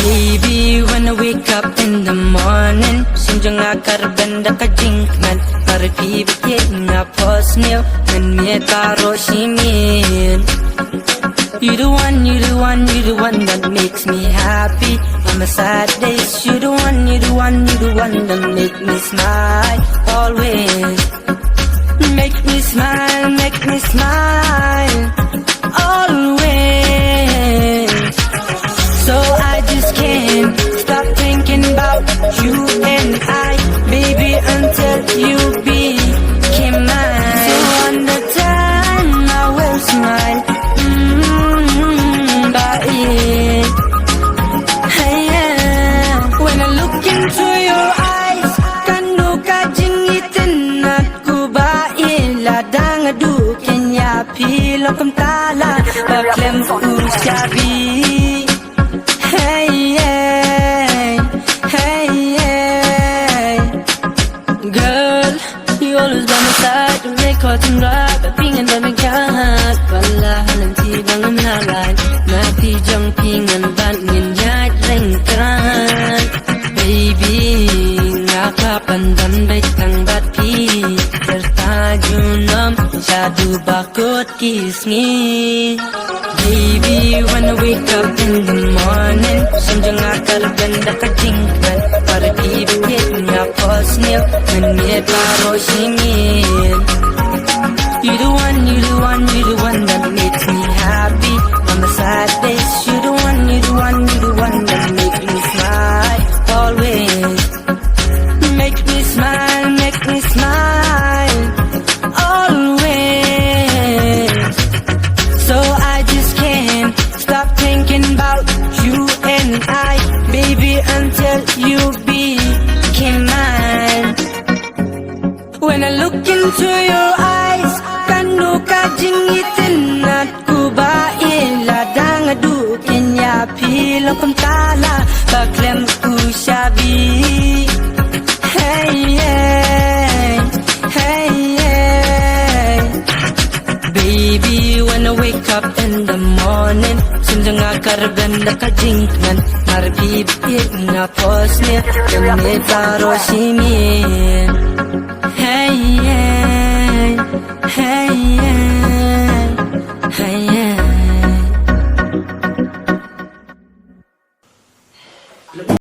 Baby, when I wake up in the morning Sinjang akarbanda ka jinkman Parpi bitit nga posnil Man me taro shimin You the one, you the one, you the one that makes me happy On my sad days, you the one, you the one, you the one that make me smile Always Make me smile, make me smile Always So I just can't stop thinking about you and I Baby, until you became mine So on the time I will smile When I look into your eyes Kanu ka jingitin aku ba iladang adu kenya pilo kamtala baklem usyabi Hey Girl, you always by my side to make heart and ride Pingan dan meghat Wala nanti bangan halan Napi jang pingan ban nginyat rengkeran Baby, nakapandam baik tang batpi Tertajunam syadu bakut kismi Baby, when I wake up in the morning Sinjang akarbanda ka jingkan Parti bukit nga posnil Man me taro shingin You the one, you the one, you the one that makes me happy On the sad days You the one, you the one, you the one that makes me smile Always Make me smile, make me smile Always So I just can't stop thinking about you and I Baby, until you became mine When I look into your eyes Kanu ka jingitin at kuba iladang adu kenya pilo kamtala baklem usyabi Hey Baby, when I wake up in the morning Sinjang akarbanda ka jinkman Marpi bipit nga posnil Kami taro simin Hey